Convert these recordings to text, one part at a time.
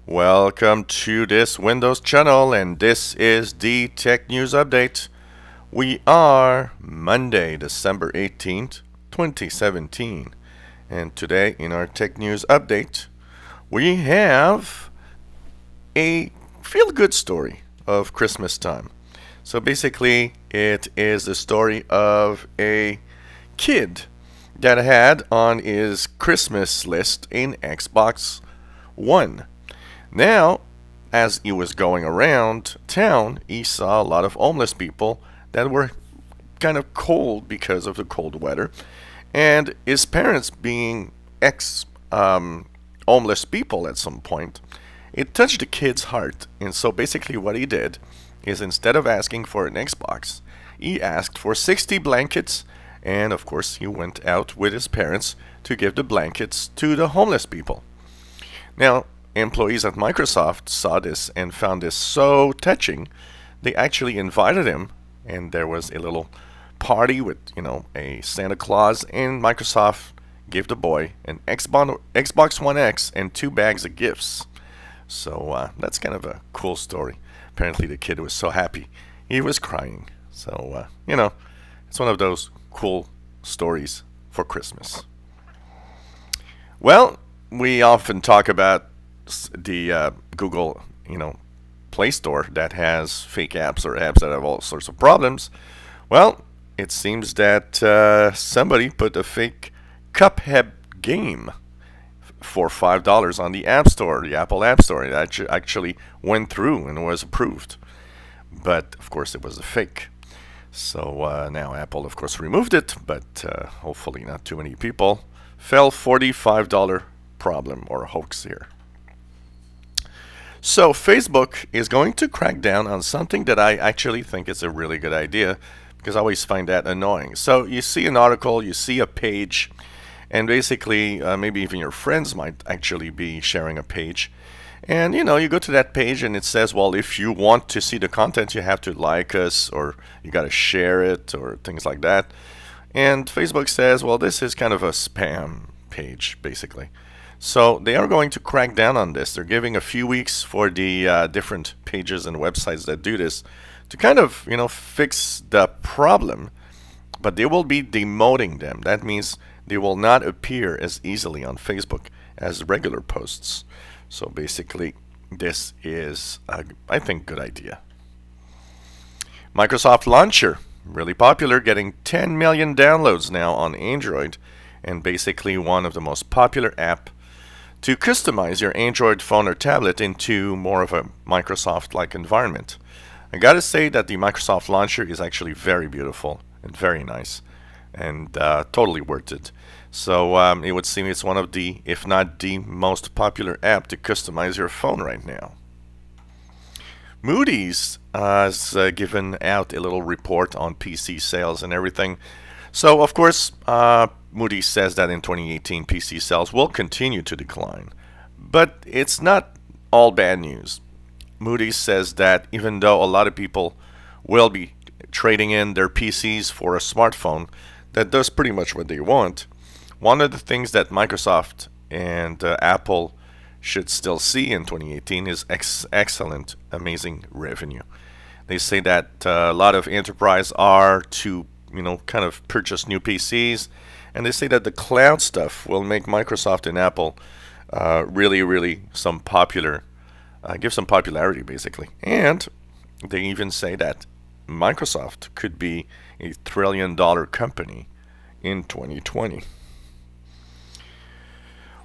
Welcome to this Windows channel, and this is the Tech News Update. We are Monday, December 18th, 2017. And today in our Tech News Update, we have a feel-good story of Christmas time. So basically, it is the story of a kid that had on his Christmas list an Xbox One. Now, as he was going around town, he saw a lot of homeless people that were kind of cold because of the cold weather. And his parents, being ex-homeless people at some point, it touched the kid's heart. And so basically what he did is, instead of asking for an Xbox, he asked for 60 blankets. And of course, he went out with his parents to give the blankets to the homeless people. Now, employees at Microsoft saw this and found this so touching, they actually invited him, and there was a little party with, a Santa Claus, and Microsoft gave the boy an Xbox One X and 2 bags of gifts. So that's kind of a cool story. Apparently the kid was so happy, he was crying. So, it's one of those cool stories for Christmas. Well, we often talk about the Google, Play Store that has fake apps or apps that have all sorts of problems. Well, it seems that somebody put a fake Cuphead game for $5 on the App Store, the Apple App Store. It actually went through and was approved. But, of course, it was a fake. So now Apple, of course, removed it, but hopefully not too many people fell for the $5 problem or hoax here. So Facebook is going to crack down on something that I actually think is a really good idea, because I always find that annoying. So you see an article, you see a page, and basically maybe even your friends might actually be sharing a page. And you go to that page and it says, well, if you want to see the content, you have to like us, or you got to share it, or things like that. And Facebook says, well, this is kind of a spam page, basically. So they are going to crack down on this. They're giving a few weeks for the different pages and websites that do this to kind of, fix the problem. But they will be demoting them. That means they will not appear as easily on Facebook as regular posts. So basically, this is, I think, good idea. Microsoft Launcher, really popular, getting 10 million downloads now on Android, and basically one of the most popular apps to customize your Android phone or tablet into more of a Microsoft-like environment. I gotta say that the Microsoft Launcher is actually very beautiful and very nice, and totally worth it. So it would seem it's one of the, if not the most popular app to customize your phone right now. Moody's has given out a little report on PC sales and everything. So of course, Moody's says that in 2018 PC sales will continue to decline. But it's not all bad news. Moody's says that even though a lot of people will be trading in their PCs for a smartphone that does pretty much what they want, one of the things that Microsoft and Apple should still see in 2018 is excellent, amazing revenue. They say that a lot of enterprise are to, kind of purchase new PCs, and they say that the cloud stuff will make Microsoft and Apple really some give some popularity, basically. And they even say that Microsoft could be a $1 trillion company in 2020.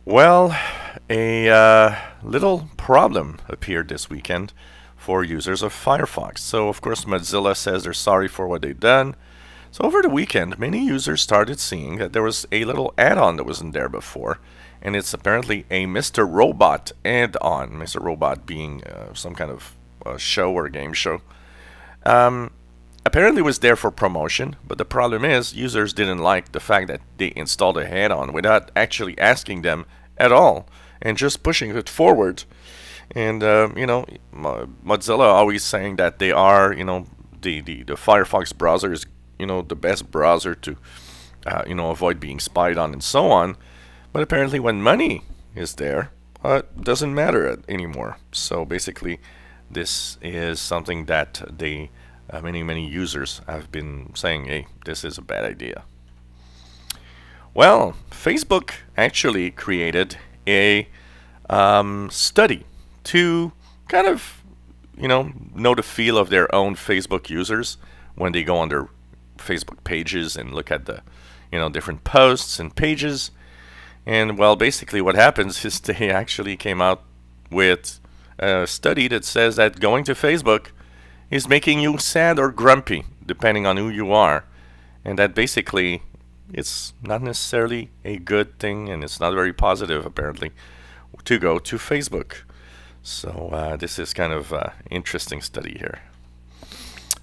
Well, a little problem appeared this weekend for users of Firefox. So, of course, Mozilla says they're sorry for what they've done. So over the weekend, many users started seeing that there was a little add-on that wasn't there before, and it's apparently a Mr. Robot add-on. Mr. Robot being some kind of show or game show. Apparently it was there for promotion, but the problem is users didn't like the fact that they installed a add-on without actually asking them at all, and just pushing it forward. And Mozilla always saying that they are, the Firefox browser is, the best browser to, avoid being spied on and so on. But apparently when money is there, doesn't matter anymore. So basically, this is something that many users have been saying, hey, this is a bad idea. Well, Facebook actually created a study to kind of, know the feel of their own Facebook users when they go on their Facebook pages and look at the, different posts and pages. And well, basically what happens is they actually came out with a study that says that going to Facebook is making you sad or grumpy, depending on who you are. And that basically it's not necessarily a good thing, and it's not very positive, apparently, to go to Facebook. So this is kind of an interesting study here.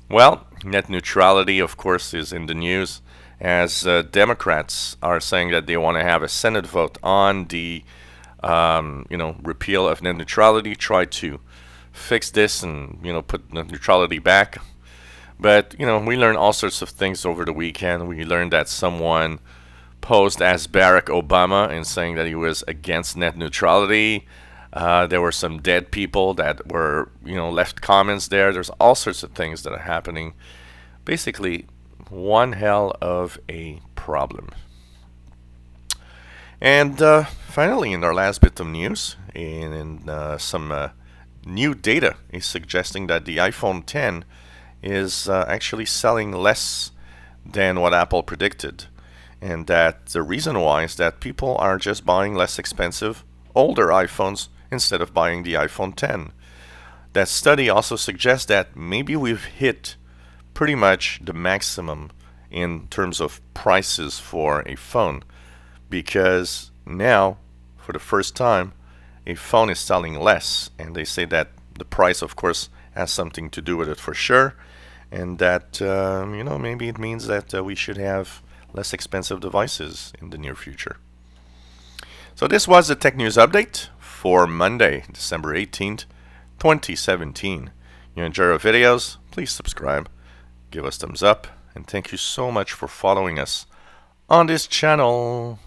Well, net neutrality, of course, is in the news, as Democrats are saying that they want to have a Senate vote on the repeal of net neutrality, try to fix this and put net neutrality back. But we learned all sorts of things over the weekend. We learned that someone posed as Barack Obama and saying that he was against net neutrality. There were some dead people that were left comments there. There's all sorts of things that are happening. Basically, one hell of a problem. And finally, in our last bit of news, some new data is suggesting that the iPhone X is actually selling less than what Apple predicted. And that the reason why is that people are just buying less expensive, older iPhones instead of buying the iPhone X. That study also suggests that maybe we've hit pretty much the maximum in terms of prices for a phone, because now, for the first time, a phone is selling less, and they say that the price, of course, has something to do with it for sure, and that maybe it means that we should have less expensive devices in the near future. So this was the Tech News Update for Monday, December 18th, 2017. You enjoy our videos, please subscribe, give us thumbs up, and thank you so much for following us on this channel.